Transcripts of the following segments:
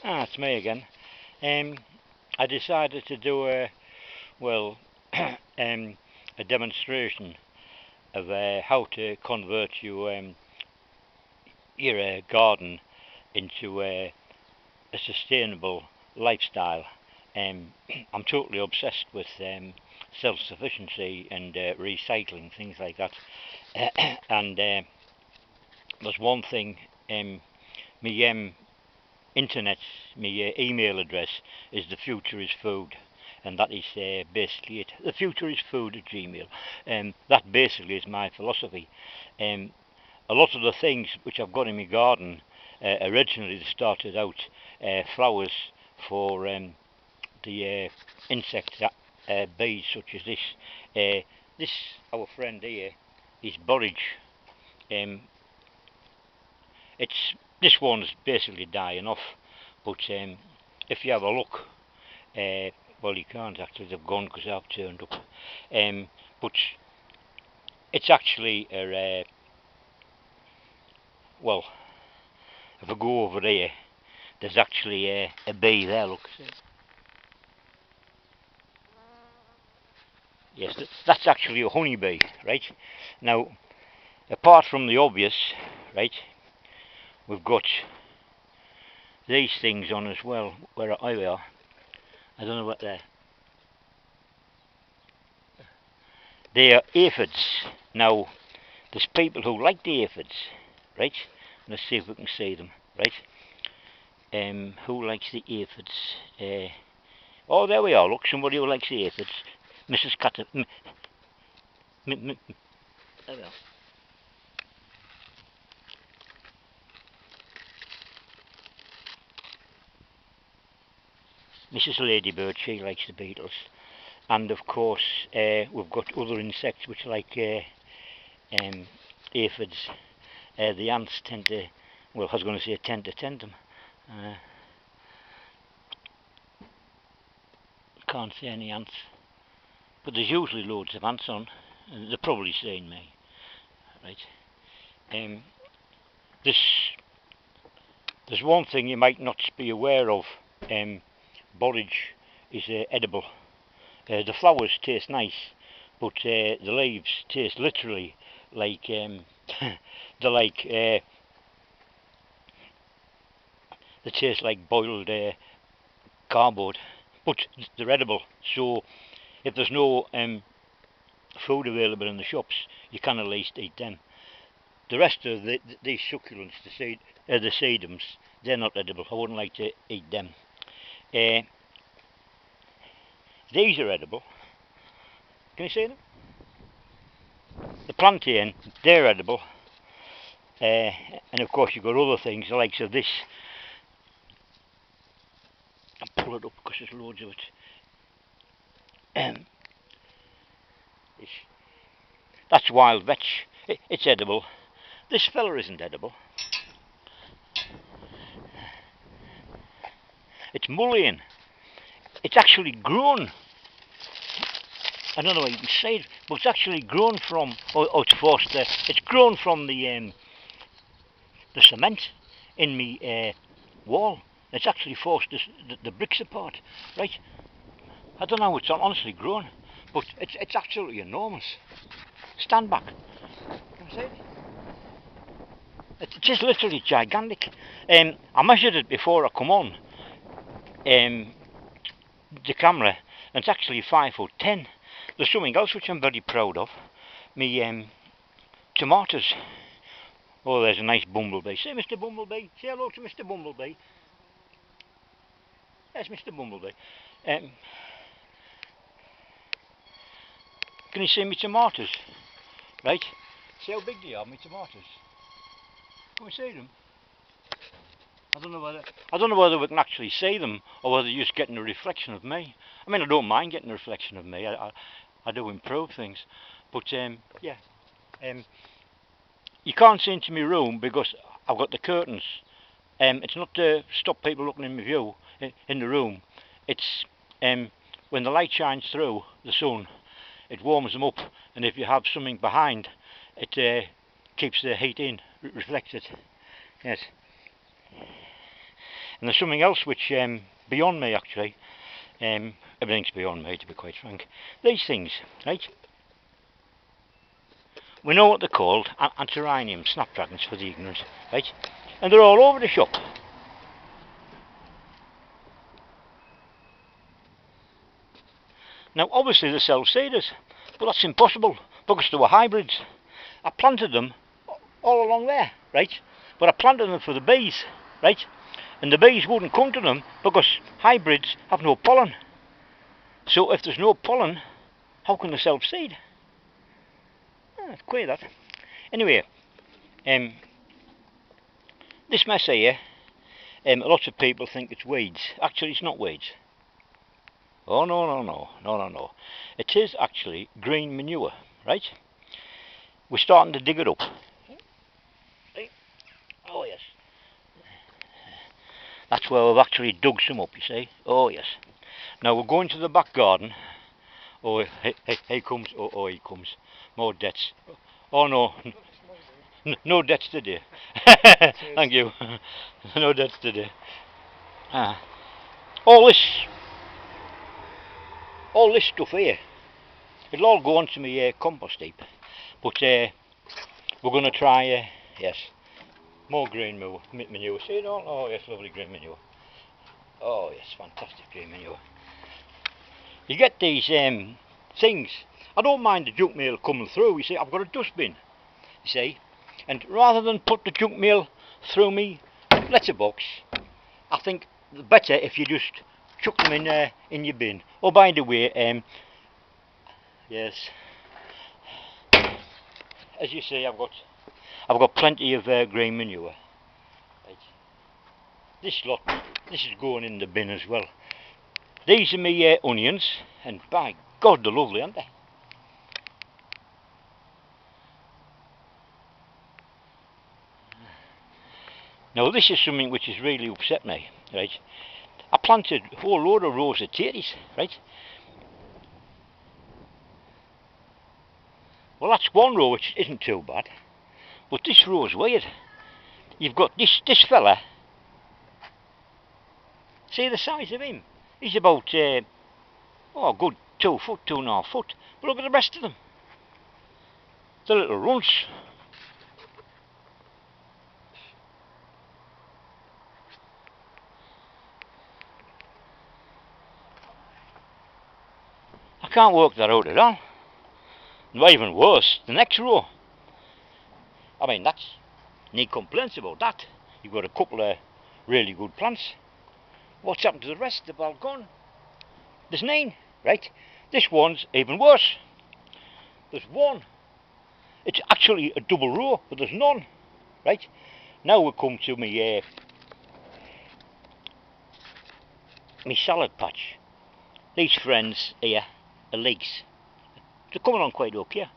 It's me again. I decided to do well, a demonstration of how to convert your garden into a sustainable lifestyle. I'm totally obsessed with self-sufficiency and recycling, things like that. And there's one thing, my internet, my email address is the future is food, and that is basically it. The future is food at Gmail, and that basically is my philosophy. Um, a lot of the things which I've got in my garden originally started out flowers for the insect bees, such as this. This our friend here is borage. Um, it's this one's basically dying off, but if you have a look, well, you can't actually, they've gone because I've turned up. But it's actually well, if I go over there, there's actually a bee there, look. Yes, that's actually a honeybee, right? Now, apart from the obvious, right, we've got these things on as well. Where are they? I don't know what they're. They are aphids. Now, there's people who like the aphids, right? Let's see if we can see them, right? Who likes the aphids? Oh, there we are. Look, somebody who likes the aphids. Mrs. Cutter. There we are. Mrs. Ladybird, she likes the beetles. And of course, we've got other insects which like aphids. The ants tend to, well, I was going to say tend to tend them. Can't see any ants, but there's usually loads of ants on, and they're probably seeing me, right? Um, this, there's one thing you might not be aware of. Borage is edible. The flowers taste nice, but the leaves taste literally like they're like they taste like boiled cardboard, but they're edible. So if there's no food available in the shops, you can at least eat them. The rest of these succulents, the sedums, they're not edible. I wouldn't like to eat them. These are edible. Can you see them? The plantain, they're edible. And of course you've got other things, the likes of this. I'll pull it up because there's loads of it. That's wild vetch. It's edible. This fella isn't edible. It's mullein. It's actually grown. I don't know how you can say it, but it's actually grown from. Oh, it's forced there. It's grown from the cement in me wall. It's actually forced the bricks apart, right? I don't know how it's honestly grown, but it's absolutely enormous. Stand back. Can I say it? It is literally gigantic. I measured it before I come on the camera, and it's actually 5'10". There's something else which I'm very proud of. Me tomatoes. Oh, there's a nice bumblebee. Say, Mr. Bumblebee. Say hello to Mr. Bumblebee. Yes, Mr. Bumblebee. Can you see me tomatoes? Right? See how big they are, my tomatoes. Can we see them? I don't know whether we can actually see them or whether you're just getting a reflection of me. I mean, I don't mind getting a reflection of me. I do improve things, but yeah. You can't see into my room because I've got the curtains. It's not to stop people looking in my view in the room. It's when the light shines through the sun, it warms them up, and if you have something behind, it keeps the heat in, reflects it. Yes. And there's something else which beyond me actually. Everything's beyond me, to be quite frank. These things, right? We know what they're called, antirrhinium snapdragons for the ignorant, right? And they're all over the shop. Now obviously they're self-seeders, but that's impossible because they were hybrids. I planted them all along there, right? But I planted them for the bees, right? And the bees wouldn't come to them because hybrids have no pollen. So if there's no pollen, how can they self-seed? It's queer that. Anyway, this mess here, lots of people think it's weeds. Actually, it's not weeds. Oh no. It is actually green manure, right? We're starting to dig it up. Oh yes. That's where we've actually dug some up, you see. Oh yes. Now we're going to the back garden. Oh, he comes. Oh, he comes. More debts. Oh no. No debts today. Thank you. No debts today. All this stuff here, it'll all go onto my compost heap. But we're going to try, yes, more green manure. See it all? Oh yes, lovely green manure. Oh yes, fantastic green manure. You get these things. I don't mind the junk mail coming through. You see, I've got a dustbin. You see, and rather than put the junk mail through me letterbox, I think better if you just chuck them in your bin. Oh, by the way, yes, as you see, I've got plenty of green manure. Right. This is going in the bin as well. These are my onions, and by God, they're lovely, aren't they? Now this is something which has really upset me, right? I planted a whole load of rows of tatties, right? Well, that's one row which isn't too bad, but this row is weird. You've got this fella. See the size of him? He's about a good 2 foot, 2.5 foot. But look at the rest of them. The little runts. I can't work that out at all. And even worse, the next row. I mean, that's no complaints about that. You've got a couple of really good plants. What's happened to the rest? They've all gone. There's 9, right? This one's even worse. There's 1. It's actually a double row, but there's none, right? Now we come to me salad patch. These friends here are leeks. They're coming on quite okay.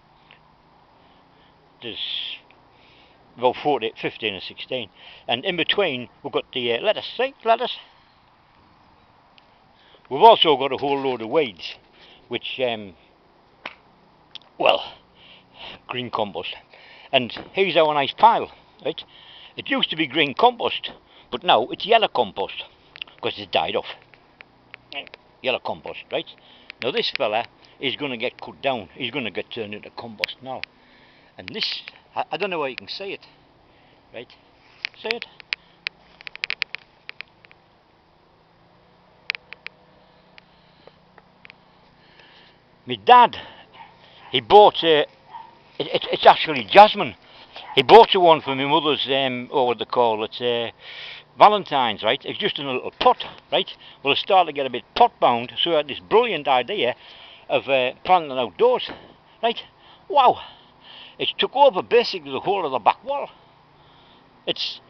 There's about 15 or 16, and in between we've got the lettuce. See, lettuce. We've also got a whole load of weeds, which well, green compost. And here's our nice pile, right? It used to be green compost, but now it's yellow compost because it's died off. Yellow compost, right? Now this fella is going to get cut down. He's going to get turned into compost now. And this, I don't know where you can see it, right? See it? My dad, he bought it's actually jasmine. He bought one for my mother's, what they call it, Valentine's, right? It's just in a little pot, right? Well, it started to get a bit pot bound, so I had this brilliant idea of planting outdoors, right? Wow! It took over basically the whole of the back wall. It's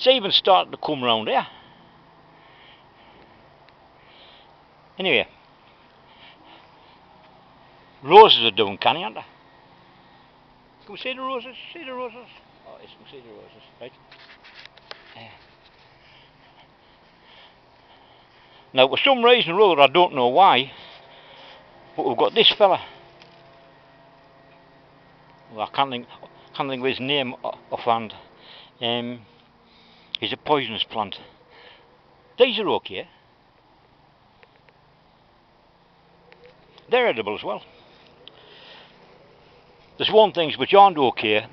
even starting to come round here. Anyway, roses are doing canny, aren't they? Can we see the roses? See the roses? Oh yes, we can see the roses, right? Now, for some reason or other, I don't know why, but we've got this fella. Well, I can't think of his name offhand. He's a poisonous plant. These are okay. They're edible as well. There's one thing which aren't okay.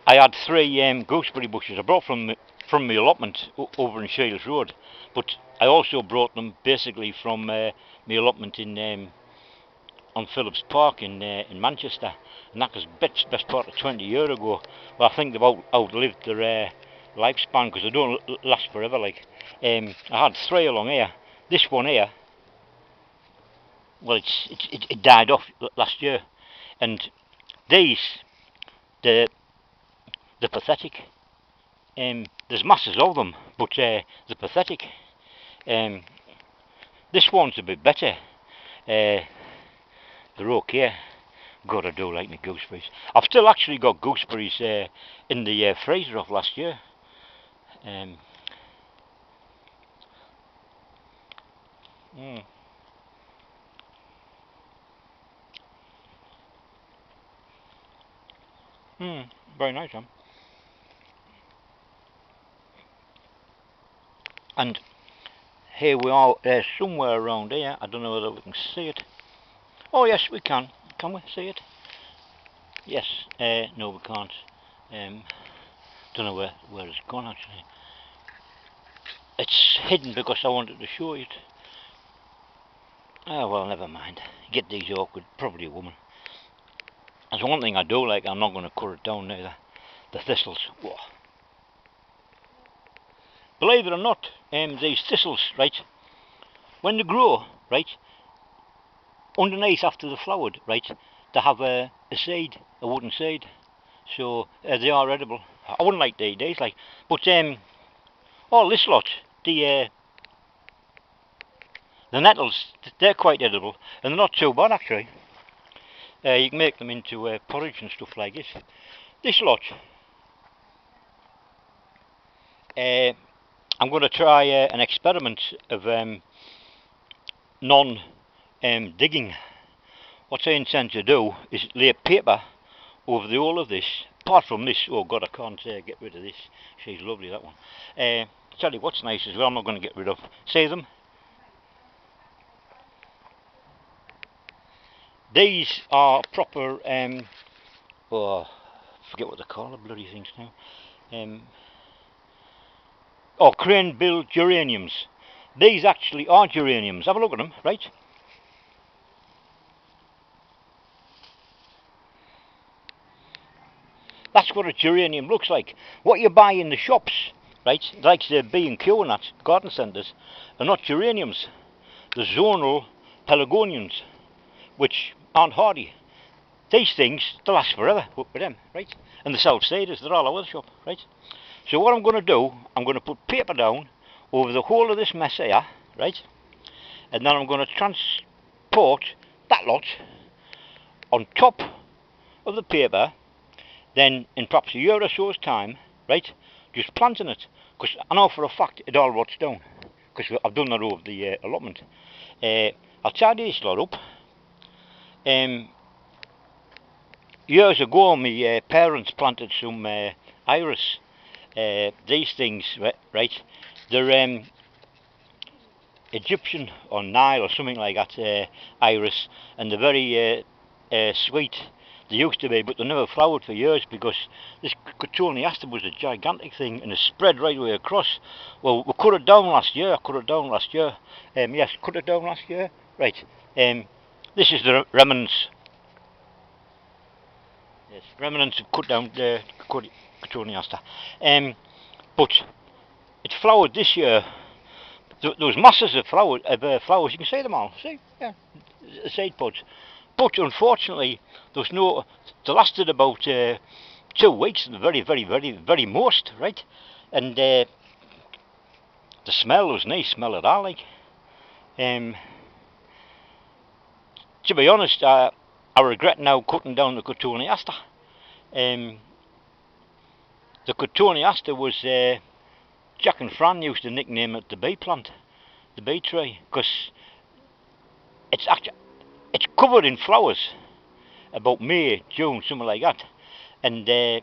I had 3 gooseberry bushes I brought from my allotment over in Shields Road, but I also brought them basically from my allotment in on Phillips Park in Manchester, and that was best part of 20 years ago. Well, I think they've outlived their lifespan because they don't last forever. Like I had 3 along here. This one here, well, it died off last year, and these they're pathetic. There's masses of them, but they're pathetic. This one's a bit better. They're okay. God, I do like my gooseberries. I've still actually got gooseberries in the freezer of last year. Very nice, huh? And here we are, somewhere around here. I don't know whether we can see it. Oh yes, we can. Can we see it? Yes. No, we can't. Don't know where it's gone actually. It's hidden because I wanted to show it. Oh well, never mind. Get these awkward. Probably a woman. There's one thing I do like. I'm not going to cut it down neither. The thistles. Whoa. Believe it or not, these thistles, right, when they grow, right, underneath after they've flowered, right, they have a seed, a wooden seed, so they are edible. I wouldn't like to eat these, like, but all this lot, the nettles, they're quite edible, and they're not too bad actually. You can make them into porridge and stuff like this. This lot, I'm going to try an experiment of non-digging. What I intend to do is lay paper over the whole of this, apart from this. Oh god, I can't get rid of this. She's lovely, that one. Tell you what's nice as well, I'm not going to get rid of. See them? These are proper, oh, I forget what they call the bloody things now. Oh, crane-billed geraniums. These actually are geraniums. Have a look at them, right? That's what a geranium looks like. What you buy in the shops, right, like the B&Q and that, garden centres, are not geraniums. They're zonal pelargoniums, which aren't hardy. These things, they last forever with them, right? And the self-seeders, they're all over the shop, right? So what I'm going to do, I'm going to put paper down over the whole of this mess here, right? And then I'm going to transport that lot on top of the paper, then in perhaps a year or so's time, right, just planting it. Because I know for a fact it all rots down, because I've done that over the allotment. I'll tidy this lot up. Years ago my parents planted some iris. These things, right, they're Egyptian or Nile or something like that, iris, and they're very sweet. They used to be, but they never flowered for years because this Cotoneaster was a gigantic thing and it spread right away across. Well, we cut it down last year. I cut it down last year. Yes, cut it down last year. Right. This is the remnants. Yes, remnants of cut down the Cotoneaster. But it flowered this year. There was masses of flowers. You can see them all. See, yeah, the seed pods. But unfortunately, there was no. They lasted about 2 weeks, very most, right? And the smell was nice. Smell it all like. To be honest, I regret now cutting down the Cotoneaster. The Cotoneaster was Jack and Fran used to nickname it the bee plant, the bee tree, because it's covered in flowers about May, June, something like that, and the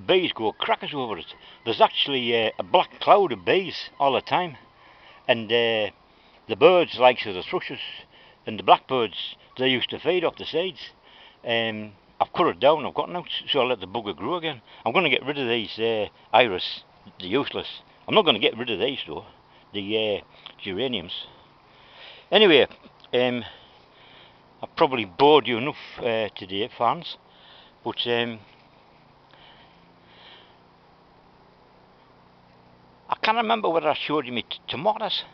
bees go crackers over it. There's actually a black cloud of bees all the time, And the birds, like so the thrushes and the blackbirds, they used to feed off the seeds. I've cut it down, I've got out, so I'll let the bugger grow again. I'm going to get rid of these iris, the useless. I'm not going to get rid of these though, the geraniums. Anyway, I've probably bored you enough today, fans, but I can't remember whether I showed you my tomatoes.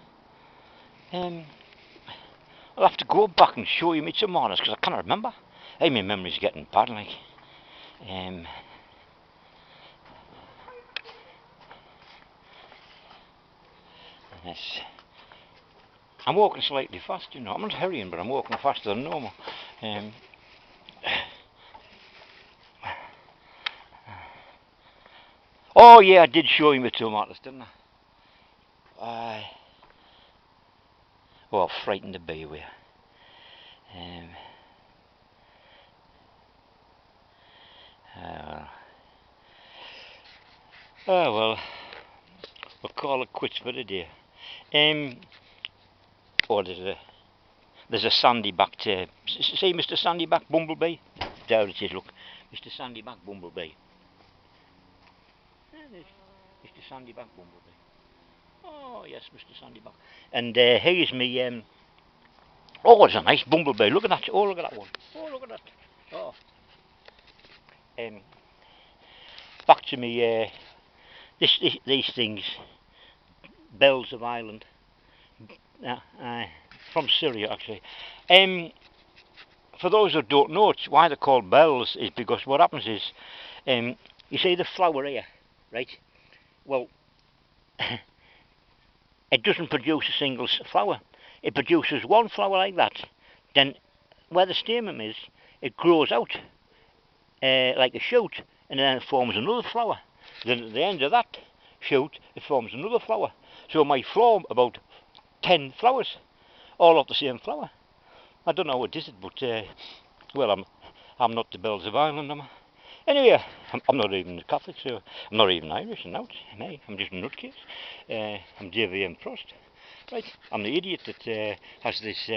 I'll have to go back and show you my tomatoes because I can't remember. Hey, my memory's getting bad, like. Yes. I'm walking slightly fast, you know. I'm not hurrying, but I'm walking faster than normal. Oh yeah, I did show you my tomatoes, didn't I? Oh, I've frightened the bee away. Oh well, we'll call it quits for the day. Oh, there's a sandy-backed, see Mr. Sandy-backed bumblebee? There it is, look, Mr. Sandy-backed bumblebee. There it is, Mr. Sandy-backed bumblebee. Oh yes, Mr. Sandy-back. And here's me, oh, it's a nice bumblebee, look at that, oh look at that one, oh look at that, oh. Back to me, these things, bells of Ireland, from Syria actually. For those who don't know, it's why they're called bells is because what happens is, you see the flower here, right? Well, it doesn't produce a single flower. It produces one flower like that. Then, where the stamen is, it grows out like a shoot, and then it forms another flower. Then at the end of that shoot, it forms another flower. So it might form about 10 flowers, all off the same flower. I don't know what is it, but well, I'm not the bells of Ireland, am I? Anyway, I'm not even Catholic, so I'm not even Irish, and out. Hey, I'm just a nutcase. I'm Davy M. Frost. Right, I'm the idiot that has this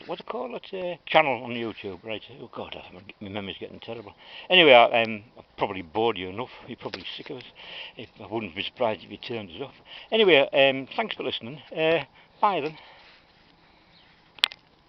what do you call it? Channel on YouTube, right? Oh God, my memory's getting terrible. Anyway, I've probably bored you enough. You're probably sick of it. I wouldn't be surprised if you turned it off. Anyway, thanks for listening. Bye then.